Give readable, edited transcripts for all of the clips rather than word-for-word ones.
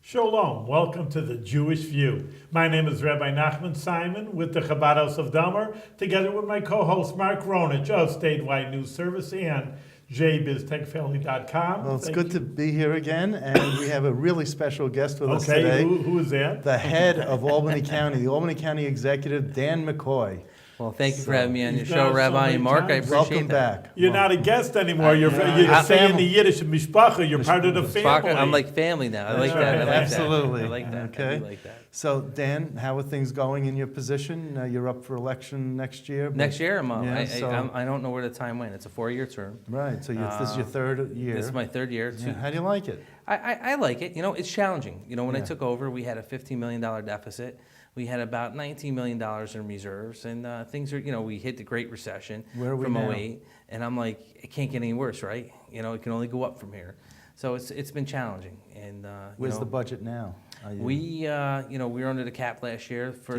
Shalom, welcome to the Jewish View. My name is Rabbi Nachman Simon with the Chabad House of Damer, together with my co-host Mark Ronich of Statewide News Service and jbiztechfamily.com. Well, it's good to be here again, and we have a really special guest with us today. Who is that? The head of Albany County, the Albany County Executive, Dan McCoy. Well, thank you for having me on your He's show, done it so Rabbi many and Mark. I times. appreciate Welcome that. back. You're not a guest anymore. You're I'm saying family. the Yiddish Mishpacha. You're part of the family. I'm like family now. I like That's that. I right. like Absolutely. that. I like that. Okay. I do like that. So, Dan, how are things going in your position? You're up for election next year? Next year, Yeah, I don't know where the time went. It's a 4-year term. Right, so this is your third year. This is my third year. Yeah, how do you like it? I like it. You know, it's challenging. You know, when I Yeah. took over, we had a $15 million deficit. We had about $19 million in reserves, and things are, we hit the Great Recession Where are we from now? 08, and I'm like, it can't get any worse, right? You know, it can only go up from here. So it's been challenging. And Where's the budget now? we were under the cap last year. Do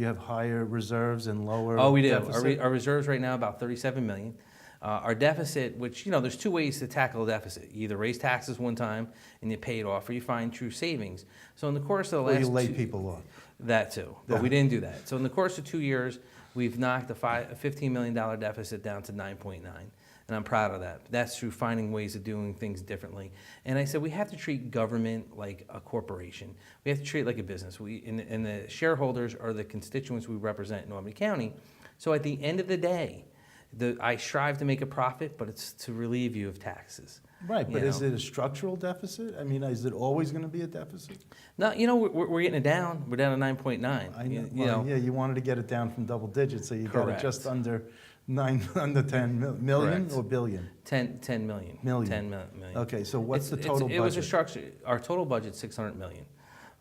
you have higher reserves and lower Oh, we do. deficit? Our reserves right now about $37 million. Our deficit, which, there's two ways to tackle a deficit. You either raise taxes one time and you pay it off, or you find true savings. So in the course of the Or last you lay people off. That too, but Yeah. we didn't do that. So in the course of 2 years, we've knocked a $15 million deficit down to 9.9, and I'm proud of that. That's through finding ways of doing things differently. And I said we have to treat government like a corporation. We have to treat it like a business. And the shareholders are the constituents we represent in Albany County. So at the end of the day, I strive to make a profit, but it's to relieve you of taxes. Right, but is it a structural deficit? I mean, is it always going to be a deficit? No, we're getting it down. We're down to 9.9. I know. Yeah, you wanted to get it down from double digits, so you got it Correct. just under 10 million Correct. or billion? 10 million. Million. 10 million. Okay, so what's the total budget? It was a structure. Our total budget's $600 million.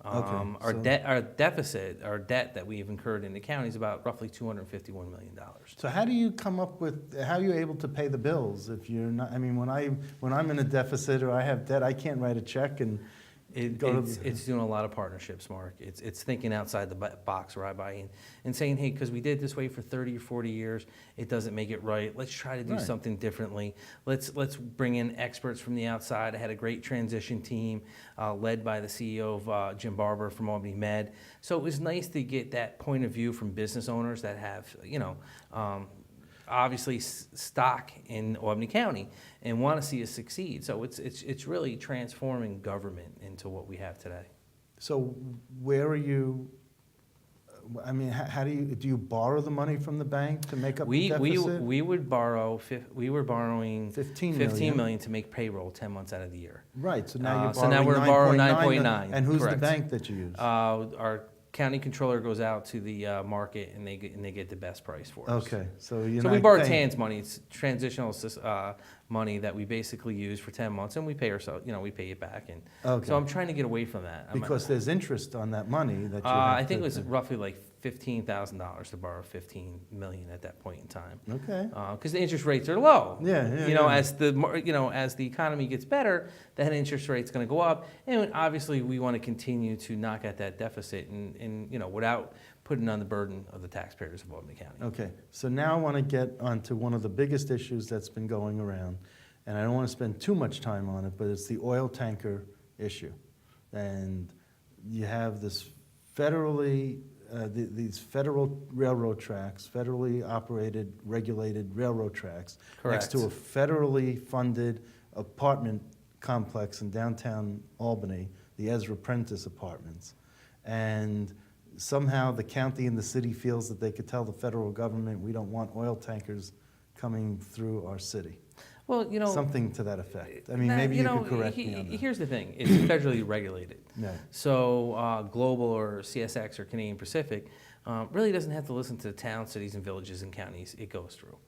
Our deficit, our debt that we've incurred in the county is about roughly $251 million. So how do you come up with, how are you able to pay the bills if you're not, I mean, when I'm in a deficit or I have debt, I can't write a check and It's doing a lot of partnerships, Mark. It's thinking outside the box, Rabbi, and saying, hey, because we did it this way for 30 or 40 years, it doesn't make it right. Let's try to do something differently. Let's bring in experts from the outside. I had a great transition team led by the CEO of Jim Barber from Albany Med. So it was nice to get that point of view from business owners that have, obviously stock in Albany County and want to see us succeed. So it's really transforming government into what we have today. So where are you, I mean, how do you borrow the money from the bank to make up the deficit? We were borrowing 15 million to make payroll 10 months out of the year. Right, so now you're So now we're borrowing 9.9. And who's Correct. the bank that you use? Our county controller goes out to the market and they get the best price for us. Okay, so we borrow TAN's money. It's transitional money that we basically use for 10 months, and we pay ourselves. We pay it back, and so I'm trying to get away from that. Because there's interest on that money that you I think it was roughly like $15,000 to borrow $15 million at that point in time. Okay. Because the interest rates are low. Yeah. As the economy gets better, that interest rate's going to go up, and obviously we want to continue to knock at that deficit, and without putting on the burden of the taxpayers of Albany County. Okay, so now I want to get onto one of the biggest issues that's been going around, and I don't want to spend too much time on it, but it's the oil tanker issue. And you have this these federal railroad tracks, federally operated, regulated railroad tracks, next to a federally funded apartment complex in downtown Albany, the Ezra Prentice Apartments. And somehow the county and the city feels that they could tell the federal government, we don't want oil tankers coming through our city. Well, something to that effect. I mean, maybe you could correct me on that. Here's the thing: it's federally regulated. Yeah. So Global or CSX or Canadian Pacific really doesn't have to listen to the towns, cities, and villages and counties it goes through.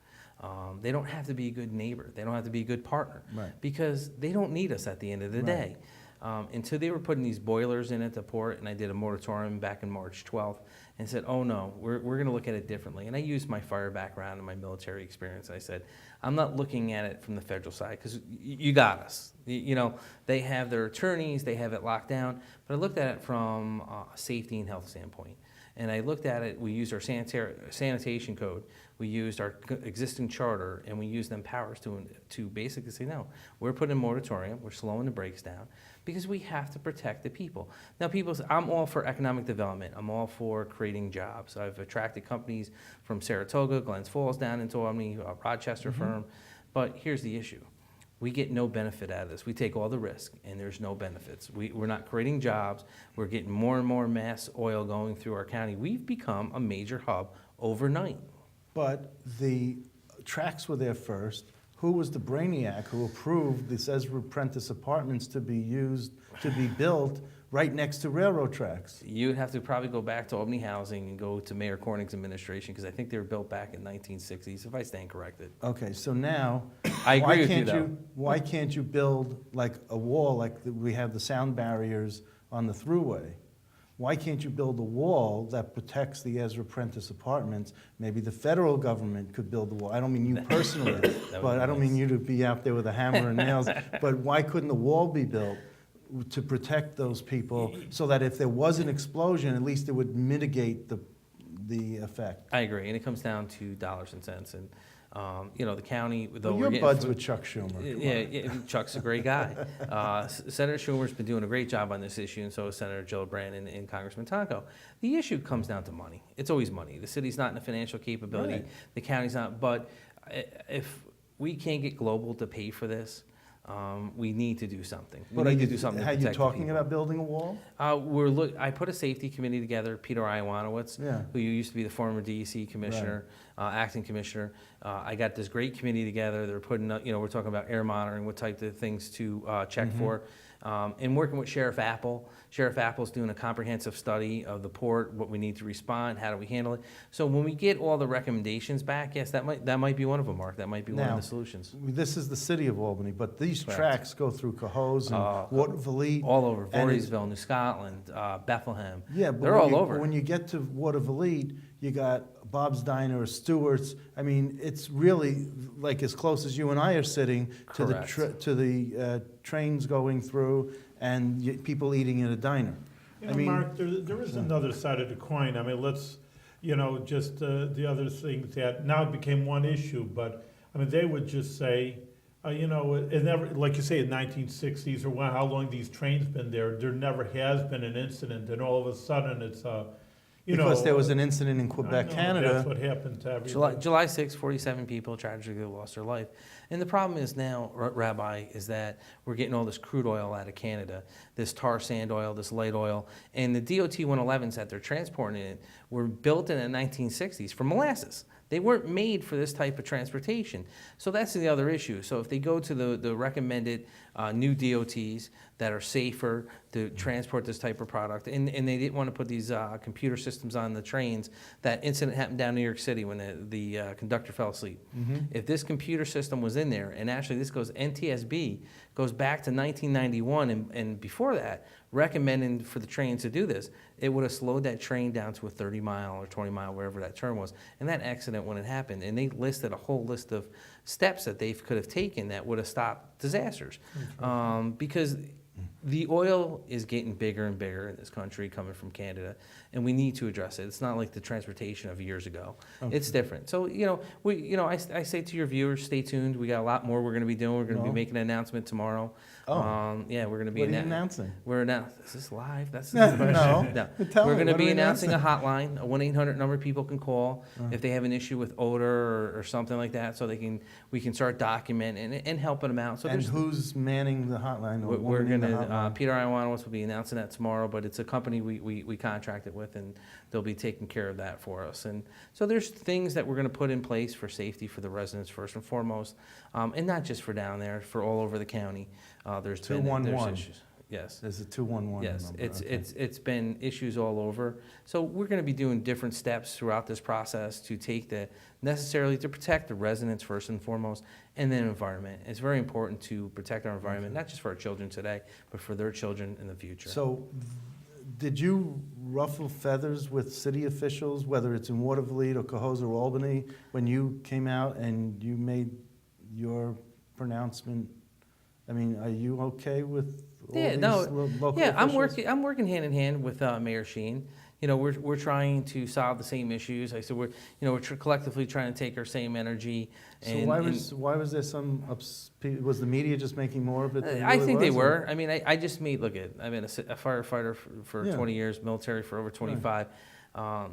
They don't have to be a good neighbor. They don't have to be a good partner, because they don't need us at the end of the day. Until they were putting these boilers in at the port, and I did a moratorium back in March 12th and said, oh no, we're going to look at it differently. And I used my fire background and my military experience. I said, I'm not looking at it from the federal side, because you got us. They have their attorneys, they have it locked down, but I looked at it from a safety and health standpoint. And I looked at it, we used our sanitation code, we used our existing charter, and we used them powers to basically say, no, we're putting a moratorium, we're slowing the brakes down, because we have to protect the people. Now, people say, I'm all for economic development. I'm all for creating jobs. I've attracted companies from Saratoga, Glens Falls, down into Albany, a Rochester firm. But here's the issue. We get no benefit out of this. We take all the risk, and there's no benefits. We're not creating jobs. We're getting more and more mass oil going through our county. We've become a major hub overnight. But the tracks were there first. Who was the brainiac who approved this Ezra Prentice Apartments to be built right next to railroad tracks? You'd have to probably go back to Albany Housing and go to Mayor Corning's administration, because I think they were built back in 1960s, if I stand corrected. Okay, so now, I agree with you, though. why can't you build like a wall, like we have the sound barriers on the thruway? Why can't you build a wall that protects the Ezra Prentice Apartments? Maybe the federal government could build the wall. I don't mean you personally, but I don't mean you to be out there with a hammer and nails. But why couldn't the wall be built to protect those people so that if there was an explosion, at least it would mitigate the effect? I agree, and it comes down to dollars and cents. And the county, though Well, we're you're buds with Chuck Schumer. Yeah, Chuck's a great guy. Senator Schumer's been doing a great job on this issue, and so is Senator Gillibrand and Congressman Tonko. The issue comes down to money. It's always money. The city's not in a financial capability. Right. The county's not. But if we can't get Global to pay for this, we need to do something. We need to do something. Are you talking about building a wall? I put a safety committee together. Peter Iwanowitz, Yeah. who used to be the former DEC commissioner, acting commissioner. I got this great committee together. They're putting, we're talking about air monitoring, what type of things to check for, and working with Sheriff Apple. Sheriff Apple's doing a comprehensive study of the port, what we need to respond, how do we handle it. So when we get all the recommendations back, yes, that might be one of them, Mark. That might be one of the solutions. This is the city of Albany, but these Correct. tracks go through Cohoes and Watervliet. All over, and Voorheesville, New Scotland, Bethlehem. Yeah, but they're all over. When you get to Watervliet, you got Bob's Diner or Stewart's. I mean, it's really like as close as you and I are sitting to the trains going through and people eating in a diner. Mark, there is another side of the coin. I mean, let's, just the other things that now it became one issue, but I mean, they would just say, it never, like you say, in 1960s or how long these trains been there never has been an incident, and all of a sudden it's because there was an incident in Quebec, Canada. That's what happened to everybody. July 6, 47 people tragically lost their life. And the problem is now, Rabbi, is that we're getting all this crude oil out of Canada, this tar sand oil, this light oil, and the DOT 111s that they're transporting in were built in the 1960s for molasses. They weren't made for this type of transportation. So that's the other issue. So if they go to the recommended new DOTs that are safer to transport this type of product, and they didn't want to put these computer systems on the trains. That incident happened down in New York City when the conductor fell asleep. If this computer system was in there, and actually this NTSB goes back to 1991, and before that, recommending for the trains to do this, it would have slowed that train down to a 30-mile or 20-mile, wherever that turn was. And that accident when it happened, and they listed a whole list of steps that they could have taken that would have stopped disasters. Because the oil is getting bigger and bigger in this country coming from Canada, and we need to address it. It's not like the transportation of years ago. It's different. So, I say to your viewers, stay tuned. We got a lot more we're going to be doing. We're going to be making an announcement tomorrow. We're going to be What are you announcing? We're announcing. Is this live? That's No. no. Tell We're me, going to what are be we announcing a hotline, a 1-800 number people can call if they have an issue with odor or something like that, so we can start documenting and helping them out. So And who's manning the hotline? or we're woman in going the to, hotline? Peter Iwanowitz will be announcing that tomorrow, but it's a company we contracted with, and they'll be taking care of that for us. And so there's things that we're going to put in place for safety for the residents first and foremost, and not just for down there, for all over the county. There's 211. issues. Yes. There's a 211 Yes, number. it's been issues all over. So we're going to be doing different steps throughout this process to take necessarily to protect the residents first and foremost, and then environment. It's very important to protect our environment, not just for our children today, but for their children in the future. So, did you ruffle feathers with city officials, whether it's in Watervliet or Cohoes or Albany, when you came out and you made your pronouncement? I mean, are you okay with all these local officials? I'm working hand in hand with Mayor Sheen. we're trying to solve the same issues. I said we're collectively trying to take our same energy. So And, why was there some, was the media just making more of it than it I really think they was, were. I mean, I just I've been a firefighter for Yeah. 20 years, military for over 25.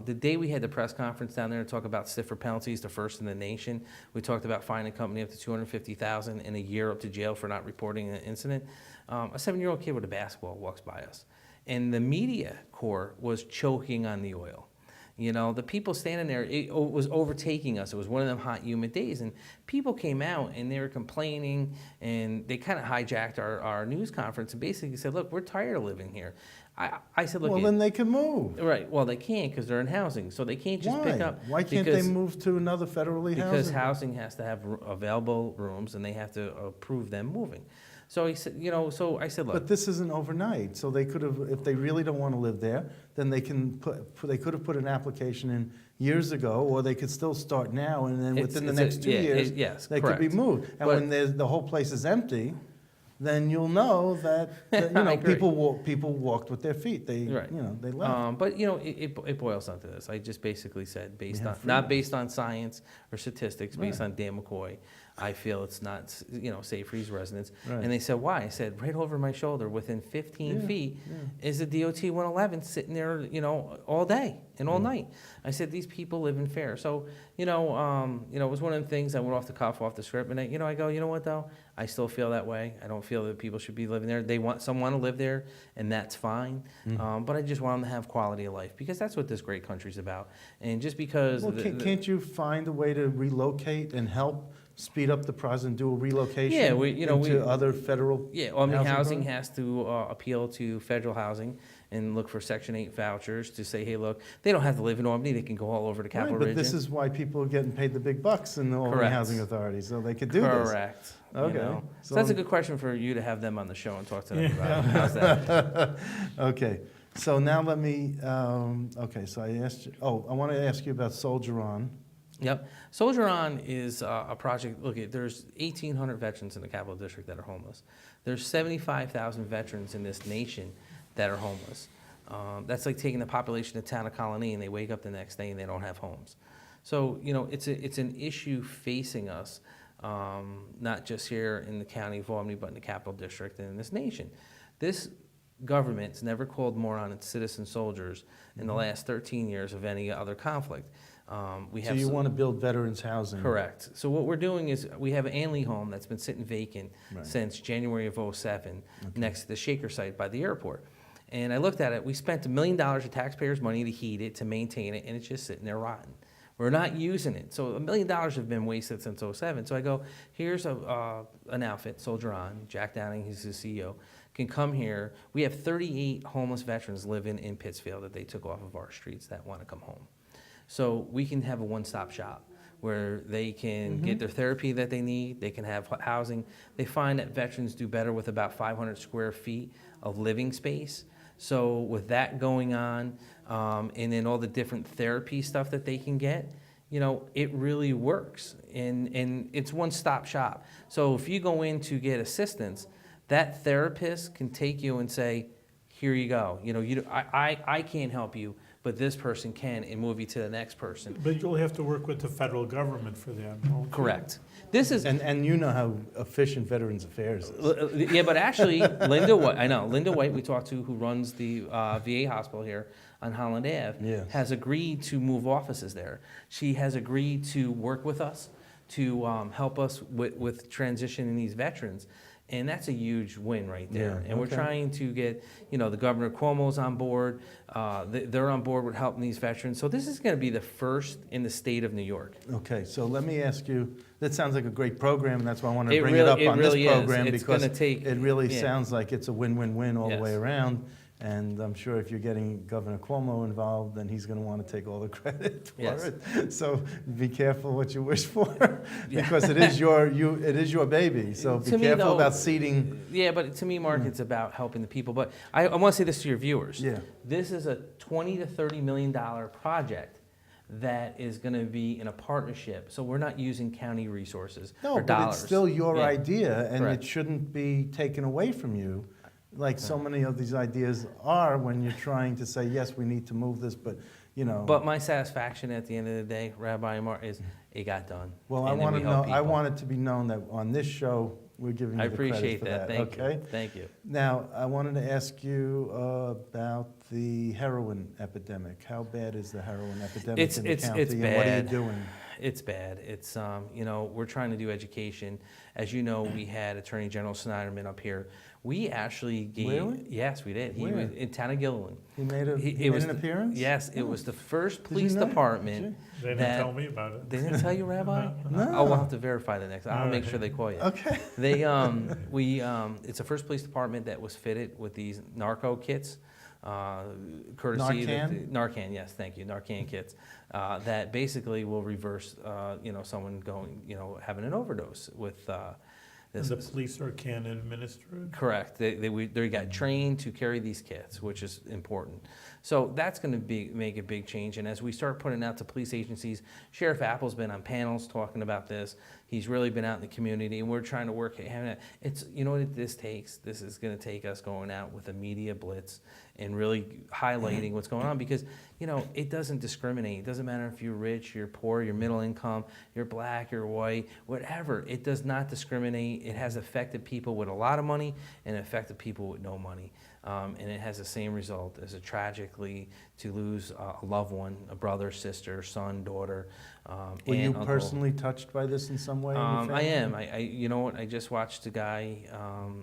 The day we had the press conference down there to talk about stiffer penalties, the first in the nation, we talked about fining a company up to $250,000 and a year up to jail for not reporting an incident. A 7-year-old kid with a basketball walks by us. And the media corps was choking on the oil. The people standing there, it was overtaking us. It was one of them hot, humid days. And people came out and they were complaining, and they kind of hijacked our news conference and basically said, look, we're tired of living here. I said, look. Well, then they can move. Right. Well, they can't because they're in housing. So they can't just pick up. Why can't they move to another federally housing? Because housing has to have available rooms and they have to approve them moving. So he said, so I said, look. But this isn't overnight, so they could have, if they really don't want to live there, then they could have put an application in years ago, or they could still start now, and then within the next 2 years, they could be moved. And when the whole place is empty, then you'll know that people walked with their feet. They they left. But it boils down to this. I just basically said not based on science or statistics, based on Dan McCoy. I feel it's not safe for these residents. Right. And they said, why? I said, right over my shoulder, within 15 feet, is the DOT 111 sitting there, all day and all night. I said, these people live in fear. So, it was one of the things I went off the cuff, off the script, and I go, you know what though? I still feel that way. I don't feel that people should be living there. Some want to live there, and that's fine. But I just want them to have quality of life, because that's what this great country's about. And just because... Well, can't you find a way to relocate and help speed up the process and do a relocation into other federal housing has to appeal to federal housing and look for Section 8 vouchers to say, hey, look, they don't have to live in Albany. They can go all over the Capitol But region. this is why people are getting paid the big bucks in the Albany Housing Authority, so they could do this. Correct. Okay. So that's a good question for you to have them on the show and talk to them about. How's that? Okay. So now let me, so I asked you, I want to ask you about Soldier On. Yep. Soldier On is a project. Look, there's 1,800 veterans in the Capital District that are homeless. There's 75,000 veterans in this nation that are homeless. That's like taking the population of the town of Colony and they wake up the next day and they don't have homes. So, it's an issue facing us, not just here in the county of Albany, but in the Capital District and in this nation. This government's never called more on its citizen soldiers in the last 13 years of any other conflict. So you want to build veterans housing? Correct. So what we're doing is we have an Anley home that's been sitting vacant since January of '07 next to the Shaker site by the airport. And I looked at it. We spent $1 million of taxpayers' money to heat it, to maintain it, and it's just sitting there rotten. We're not using it. So $1 million have been wasted since '07. So I go, here's an outfit, Soldier On. Jack Downing, he's the CEO, can come here. We have 38 homeless veterans living in Pittsfield that they took off of our streets that want to come home. So we can have a one-stop shop where they can get their therapy that they need, they can have housing. They find that veterans do better with about 500 square feet of living space. So with that going on, and then all the different therapy stuff that they can get, it really works. And it's one-stop shop. So if you go in to get assistance, that therapist can take you and say, here you go. I can't help you, but this person can, and move you to the next person. But you'll have to work with the federal government for that, won't you? Correct. This is and you know how efficient Veterans Affairs is. yeah, but actually, Linda White, we talked to, who runs the VA hospital here on Holland Ave, has agreed to move offices there. She has agreed to work with us to help us with transitioning these veterans. And that's a huge win right there. Yeah, and we're trying to get, the Governor Cuomo's on board. They're on board with helping these veterans. So this is going to be the first in the state of New York. Okay, so let me ask you, that sounds like a great program, and that's why I wanted to bring it up on this program, because it really sounds like it's a win-win-win all the way around. And I'm sure if you're getting Governor Cuomo involved, then he's going to want to take all the credit for it. So be careful what you wish for, because it is your baby. So be careful about seeding. Yeah, but to me, Mark, it's about helping the people. But I want to say this to your viewers. Yeah. This is a $20 to $30 million project that is going to be in a partnership. So we're not using county resources or dollars. But it's still your idea, and Correct. it shouldn't be taken away from you. like so many of these ideas are when you're trying to say, yes, we need to move this, but, you know. But my satisfaction at the end of the day, Rabbi Amar, is it got done. Well, I And then want we to help know, I people. want it to be known that on this show, we're giving I you the credit appreciate for that. that, Thank okay? you. Thank you. Now, I wanted to ask you about the heroin epidemic. How bad is the heroin epidemic in the county? It's And what are you bad. doing? It's bad. It's, you know, we're trying to do education. As you know, we had Attorney General Snyderman up here. We actually gave. Really? Yes, we did. He Where? was in town of Gilliland. He made, He he made was an the- appearance? Yes, it Oh. was the first Did you police know? department. They didn't that- tell me about it. They didn't tell you, Rabbi? No. Oh, we'll have to verify the next. I'll All make right. sure they call you. Okay. They, it's the first police department that was fitted with these narco kits, courtesy. Narcan? Narcan, yes, thank you, Narcan kits, that basically will reverse, you know, someone going, you know, having an overdose with, And this. the police can administer it? Correct. They got trained to carry these kits, which is important. So that's going to make a big change. And as we start putting out to police agencies, Sheriff Apple's been on panels talking about this. He's really been out in the community, and we're trying to work. It's, you know what this takes? This is going to take us going out with a media blitz and really highlighting what's going on, because, you know, it doesn't discriminate. It doesn't matter if you're rich, you're poor, you're middle income, you're black, you're white, whatever. It does not discriminate. It has affected people with a lot of money and affected people with no money. And it has the same result as tragically to lose a loved one, a brother, sister, son, daughter, Were you aunt, uncle. personally touched by this in some way? in your I family? am. You know what? I just watched a guy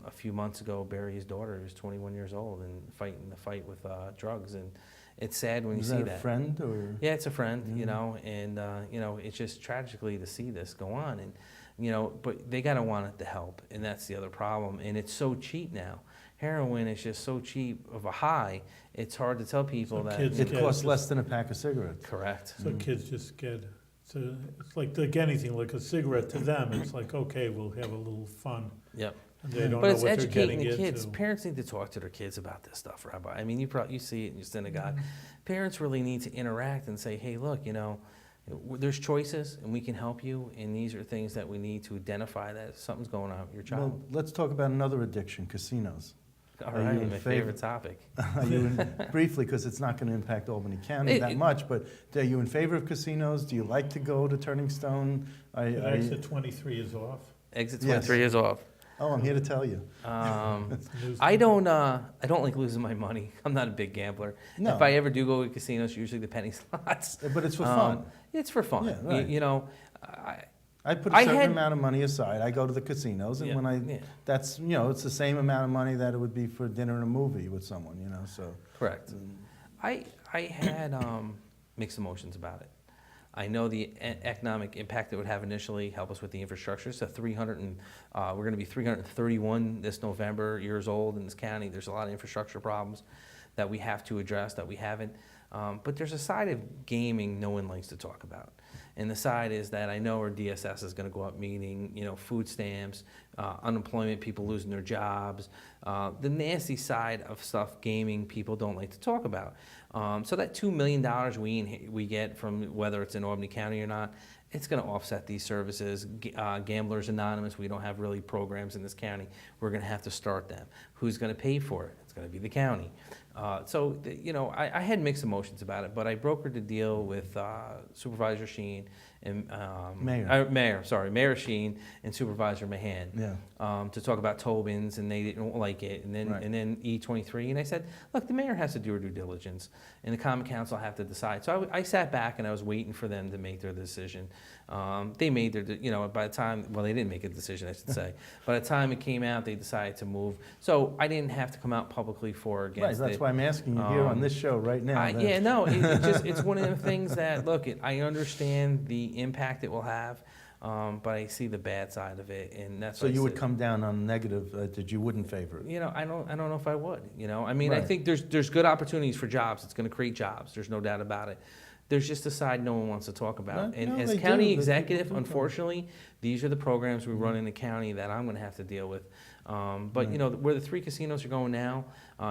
a few months ago bury his daughter. He was 21 years old and fighting the fight with drugs. And it's sad when Was you see that a that. friend or? Yeah, it's a friend, you Mhm. know, and, you know, it's just tragically to see this go on. And, you know, but they got to want it to help. And that's the other problem. And it's so cheap now. Heroin is just so cheap of a high, it's hard to tell people So that. kids It Yeah, costs just- less than a pack of cigarettes. Correct. So kids just get, so it's like anything, like a cigarette to them, it's like, okay, we'll have a little fun. Yep. And they don't know But what it's they're educating getting the kids. into. Parents need to talk to their kids about this stuff, Rabbi. I mean, you see it in your synagogue. Parents really need to interact and say, hey, look, you know, there's choices and we can help you, and these are things that we need to identify that something's going on with your Well, child. let's talk about another addiction, casinos. All are right, you in my favor- favorite topic. Are you briefly, because it's not going to impact Albany County that much, but are you in favor of casinos? Do you like to go to Turning Stone? The exit 23 is off. Exit Yes. 23 is off. Oh, I'm here to tell you. It's news. I don't like losing my money. I'm not a big gambler. No. If I ever do go to casinos, usually the penny slots. But it's for fun. It's for fun. Yeah, right. You know, I put a I certain had- amount of money aside. I go to the casinos, and Yeah, when yeah. that's, you know, it's the same amount of money that it would be for dinner and a movie with someone, you know, so. Correct. I had mixed emotions about it. I know the economic impact it would have initially, help us with the infrastructure. So we're going to be 331 this November years old in this county. There's a lot of infrastructure problems that we have to address that we haven't. But there's a side of gaming no one likes to talk about. And the side is that I know our DSS is going to go up, meaning, you know, food stamps, unemployment, people losing their jobs, the nasty side of stuff gaming people don't like to talk about. So that $2 million we get from whether it's in Albany County or not, it's going to offset these services. Gamblers Anonymous, we don't have really programs in this county. We're going to have to start them. Who's going to pay for it? It's going to be the county. You know, I had mixed emotions about it, but I brokered a deal with Supervisor Sheen and Mayor Sheen and Supervisor Mahan Yeah. to talk about Tobin's, and they didn't like it, and then Right. and then E23, and I said, look, the mayor has to do her due diligence, and the common council have to decide. So I sat back and I was waiting for them to make their decision. They made their, you know, by the time, well, they didn't make a decision, I should say. By the time it came out, they decided to move. So I didn't have to come out publicly for or Right, against that's it. why I'm asking you here on this show right now. Yeah, no, it's one of the things that, look, I understand the impact it will have, but I see the bad side of it, and that's So why I you would said- come down on negative, that you wouldn't favor it? You know, I don't know if I would. You know, I mean, I Right. think there's good opportunities for jobs. It's going to create jobs. There's no doubt about it. There's just a side no one wants to talk about. No, And no, as they do. county They executive, do. unfortunately, these are the programs we run in the county that I'm going to have to deal with. But you know, where the 3 casinos are going now,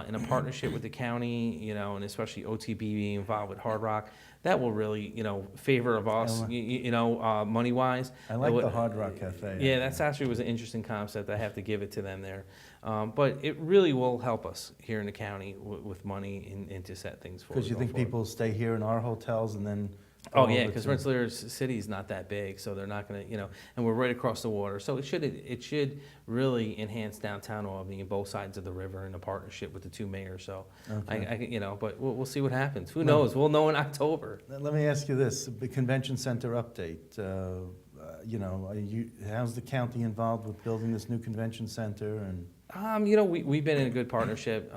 in a partnership with the county, you know, and especially OTB being involved with Hard Rock, that will really, favor of us, money-wise. I like the Hard Rock Cafe. Yeah, that's actually was an interesting concept. I have to give it to them there. But it really will help us here in the county with money and to set things forward. Because you think people stay here in our hotels and then... Oh, yeah, because Rensselaer City is not that big, so they're not going to, and we're right across the water. So it should really enhance downtown Albany and both sides of the river in a partnership with the two mayors. So, Okay. but we'll see what happens. Who knows? We'll know in October. Let me ask you this, the convention center update. How's the county involved with building this new convention center? And We've been in a good partnership.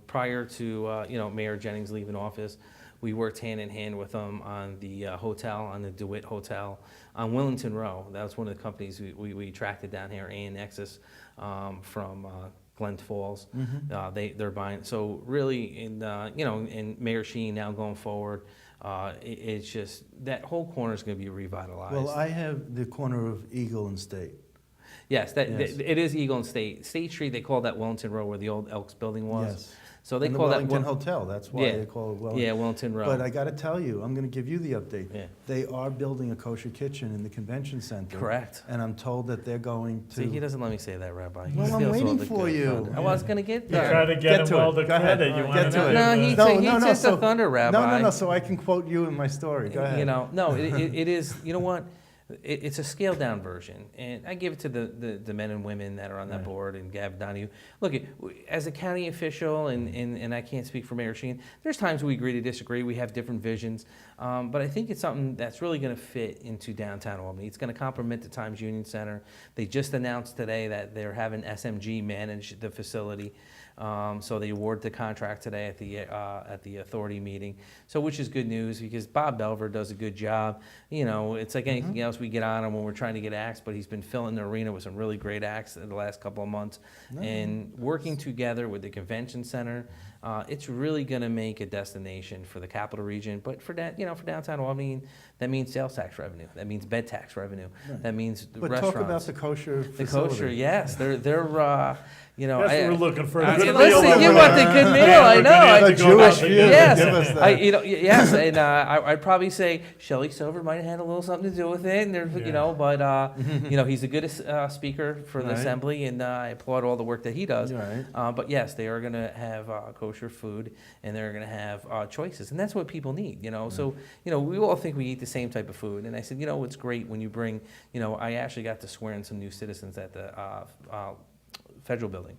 Prior to, Mayor Jennings leaving office, we worked hand in hand with them on the hotel, on the DeWitt Hotel on Willington Row. That was one of the companies we attracted down here, A&X's from Glens Falls. Mm-hmm. They're buying. So really, and Mayor Sheen now going forward, it's just that whole corner is going to be revitalized. well, I have the corner of Eagle and State. Yes, Yes. it is Eagle and State. State Street, they call that Wellington Row where the old Elks building was. Yes. So they And call the that Wellington Hotel, that's why Yeah. they call it Wellington. Yeah, Wellington Row. But I got to tell you, I'm going to give you the update. Yeah. They are building a kosher kitchen in the convention center. Correct. And I'm told that they're going to... See, he doesn't let me say that, Rabbi. He Well, I'm steals all waiting the for good you. thunder. I was going to get You try there. to get Get him to all it. the Go ahead. credit. You Get want to to it. No, he took the thunder, Rabbi. No, so I can quote you in my story. Go ahead. It is, you know what? It's a scaled down version, and I give it to the men and women that are on that Right. board and Gavin Donahue. Look, as a county official, and I can't speak for Mayor Sheen, there's times we agree to disagree, we have different visions, but I think it's something that's really going to fit into downtown Albany. It's going to complement the Times Union Center. They just announced today that they're having SMG manage the facility. So they awarded the contract today at the authority meeting. So which is good news because Bob Belver does a good job. It's like anything else we get on him when we're trying to get acts, but he's been filling the arena with some really great acts in the last couple of months. And working together with the convention center, it's really going to make a destination for the capital region. But for that, for downtown Albany, that means sales tax revenue. That means bed tax revenue. Right. That means But restaurants. talk about the kosher The facility. kosher, yes, they're That's what we're looking for. I The mean, good meal listen, you over want the there. good meal, Yeah, I we're know. gonna have I- to go Jewish about view. the- Yes, Give us that. yes, and I'd probably say Shelley Silver might have had a little something to do with it, and there's, Yeah. but he's a good speaker for the Right. assembly, and I applaud all the work that he does. Right. But yes, they are going to have kosher food, and they're going to have choices, and that's what people need. So we all think we eat the same type of food, and I said, it's great when you bring. I actually got to swear in some new citizens at the federal building.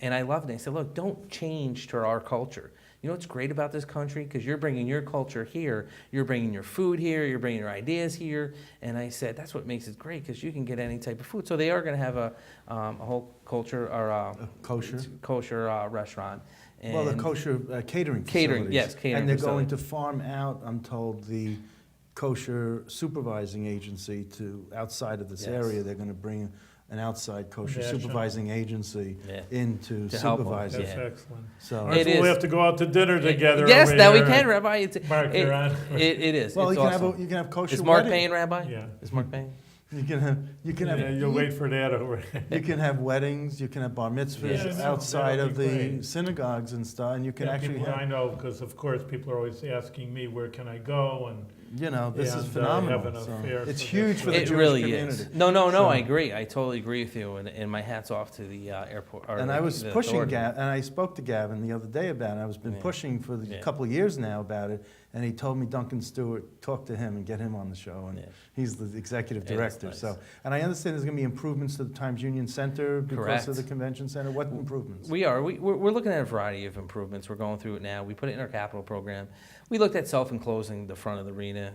And I loved it. I said, look, don't change to our culture. You know what's great about this country? Because you're bringing your culture here. You're bringing your food here. You're bringing your ideas here. And I said, that's what makes it great because you can get any type of food. So they are going to have a whole culture or kosher restaurant. And Well, the kosher catering Catering, facilities. yes, catering And they're going facility. to farm out, I'm told, the kosher supervising agency to outside of this Yes. area. They're going to bring an outside kosher National. supervising agency Yeah. in to To help 'em, supervise That's it. Yeah. excellent. So, All right, It so is. we have to go out to dinner together. Yes, over now we here. can, Rabbi. Mark, you're on. It is. well, it's you can awesome. have you can have kosher. Is Mark wedding. paying, Rabbi? Yeah. Is Mark paying? You can have Yeah, you'll wait for that over. you can have weddings. You can have bar mitzvahs Yeah, outside that'll of be the great. synagogues and stuff, and you can Yeah, actually people, I have. know, because of course people are always asking me, where can I go? And This and, is phenomenal. have an So affair, it's so huge that's for the great. It Jewish really community. is. No, So- I agree. I totally agree with you, and my hat's off to the airport. Or And I was the pushing authority. Gavin, and I spoke to Gavin the other day about it. I've been Yeah. pushing for a Yeah. couple of years now about it, and he told me Duncan Stewart, talk to him and get him on the show, and Yeah. he's the executive Yeah, that's director. nice. So, and I understand there's going to be improvements to the Times Union Center because Correct. of the convention center. What improvements? We're looking at a variety of improvements. We're going through it now. We put it in our capital program. We looked at self-enclosing the front of the arena,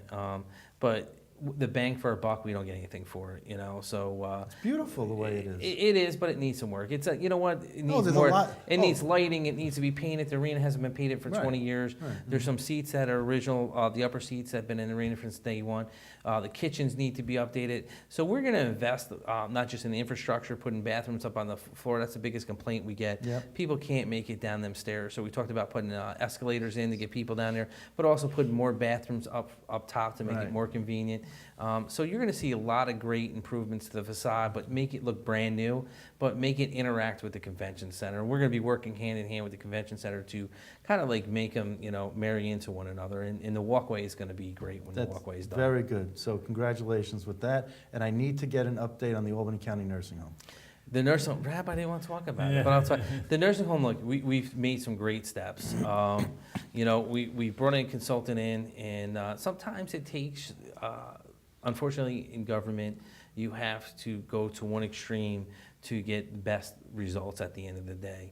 but the bang for our buck, we don't get anything for it, So It's beautiful the way it is. It is, but it needs some work. It's you know what? It needs there's a more. lot- It oh. needs lighting. It needs to be painted. The arena hasn't been painted for Right. 20 years. Right. There's some seats that are original. The upper seats have been in the arena since day one. The kitchens need to be updated. So we're going to invest not just in the infrastructure, putting bathrooms up on the floor. That's the biggest complaint we get. Yep. People can't make it down them stairs. So we talked about putting escalators in to get people down there, but also putting more bathrooms up top to make Right. it more convenient. So you're going to see a lot of great improvements to the facade, but make it look brand new, but make it interact with the convention center. We're going to be working hand in hand with the convention center to kind of like make them, marry into one another. And the walkway is going to be great when the walkway is done. Very good. So congratulations with that. And I need to get an update on the Albany County Nursing Home. The nursing home, Rabbi didn't want to talk about it, but I'll talk. The nursing home, look, we've made some great steps. We brought a consultant in, and sometimes it takes, unfortunately, in government, you have to go to one extreme to get the best results at the end of the day.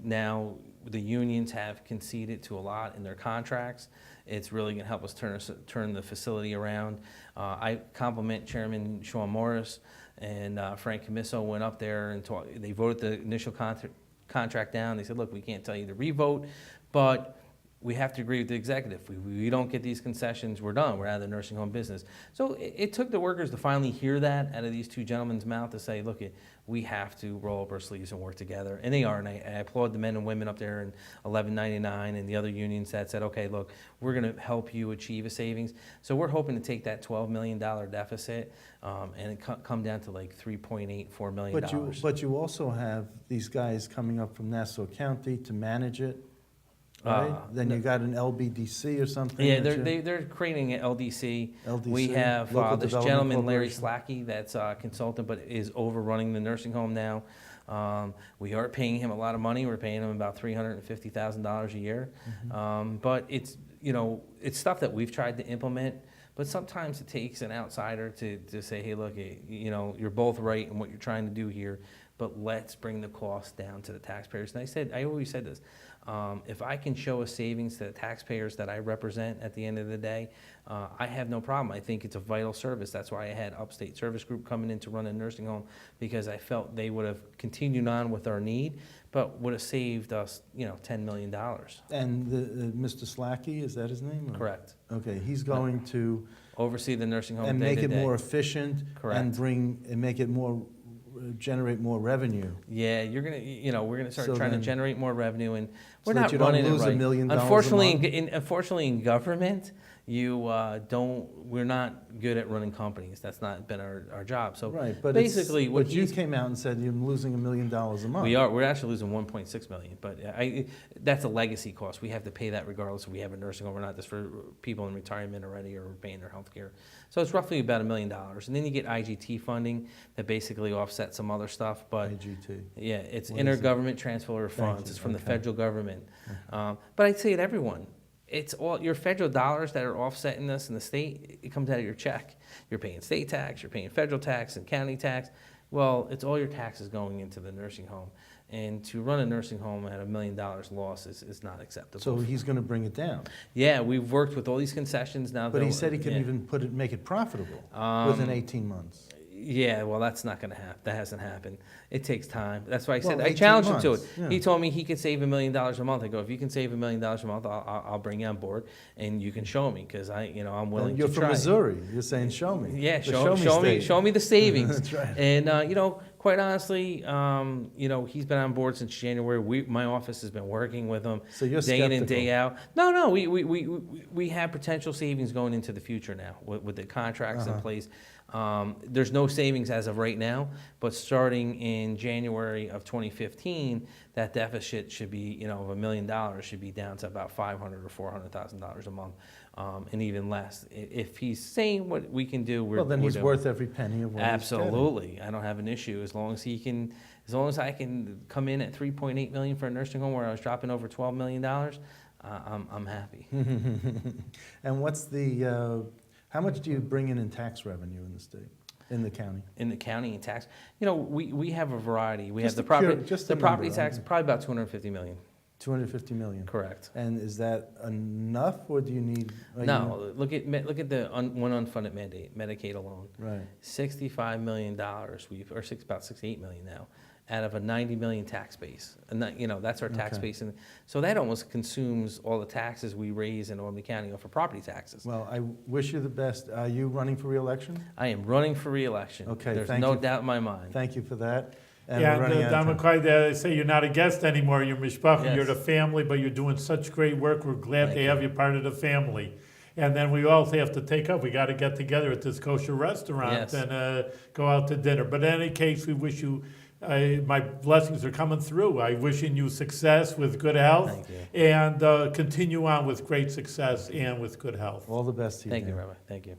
Now, the unions have conceded to a lot in their contracts. It's really going to help us turn the facility around. I compliment Chairman Sean Morris and Frank Camiso went up there and they voted the initial contract down. They said, look, we can't tell you to revote, but we have to agree with the executive. If we don't get these concessions, we're done. We're out of the nursing home business. So it took the workers to finally hear that out of these two gentlemen's mouth to say, look, we have to roll up our sleeves and work together. And they are, and I applaud the men and women up there in 1199 and the other unions that said, okay, look, we're going to help you achieve a savings. So we're hoping to take that $12 million deficit and it come down to like $3.84 million. But you also have these guys coming up from Nassau County to manage it. Right? Then you got an LBDC or something? Yeah, they're creating an LDC. We have this gentleman, Larry Slacky, that's a consultant, but is overrunning the nursing home now. We are paying him a lot of money. We're paying him about $350,000 a year. Mm-hmm. But it's stuff that we've tried to implement. But sometimes it takes an outsider to say, hey, look, you're both right in what you're trying to do here, but let's bring the cost down to the taxpayers. And I always said this. If I can show a savings to the taxpayers that I represent at the end of the day, I have no problem. I think it's a vital service. That's why I had Upstate Service Group coming in to run a nursing home, because I felt they would have continued on with our need, but would have saved us, $10 million. And Mr. Slacky, is that his name? Or? Correct. Okay, he's going to oversee the nursing home and day make to it day. more efficient. Correct. And make it more. Generate more revenue. Yeah, we're gonna start trying to generate more revenue, and we're so not running it right. $1 million Unfortunately, in government, we're not good at running companies. That's not been our job. So right, but basically, but you came out and said you're losing $1 million a month. We're actually losing $1.6 million, but that's a legacy cost. We have to pay that regardless if we have a nursing home or not. That's for people in retirement already or paying their health care. So it's roughly about $1 million, and then you get IGT funding that basically offsets some other stuff. But IGT. Yeah, it's intergovernment transfer of funds. It's from the federal government. But I'd say to everyone, it's all your federal dollars that are offsetting this in the state. It comes out of your check. You're paying state tax, you're paying federal tax and county tax. Well, it's all your taxes going into the nursing home. And to run a nursing home at $1 million loss is not acceptable. So he's going to bring it down. Yeah, we've worked with all these concessions now. But he said he can even make it profitable within 18 months. Yeah, well, that's not going to happen. That hasn't happened. It takes time. That's why I said I challenged him to it. Yeah. He told me he could save $1 million a month. I go, if you can save $1 million a month, I'll bring you on board, and you can show me, because I'm willing to try. You're from Missouri. You're saying show me. Yeah, show me the savings. That's right. And quite honestly, he's been on board since January. My office has been working with him day in and day out. No, we have potential savings going into the future now with the contracts in place. There's no savings as of right now, but starting in January of 2015, that deficit should be, of $1 million should be down to about $500,000 or $400,000 a month, and even less. If he's saying what we can do, he's worth every penny of what absolutely. He's getting. I don't have an issue as long as I can come in at $3.8 million for a nursing home where I was dropping over $12 million. I'm happy. And what's how much do you bring in tax revenue in the state, in the county? In the county in tax, we have a variety. We have the property tax, probably about $250 million. $250 million. Correct. And is that enough, or do you need? No. Look at the one unfunded mandate, Medicaid alone. Right. $65 million about $68 million now, out of a $90 million tax base, and that's our tax base, and so that almost consumes all the taxes we raise in Albany County for property taxes. Well, I wish you the best. Are you running for re-election? I am running for re-election. Okay, there's no doubt in my mind. Thank you for that. And Don McCoy, they say you're not a guest anymore. You're mishpachah. Yes. You're the family, but you're doing such great work. We're glad to have you part of the family. And then we also have to take up, we got to get together at this kosher restaurant Yes. and go out to dinner. But in any case, we wish you, my blessings are coming through. I'm wishing you success with good health. Thank you. And continue on with great success and with good health. All the best to you, Thank you, Dan. Rabbi. Thank you.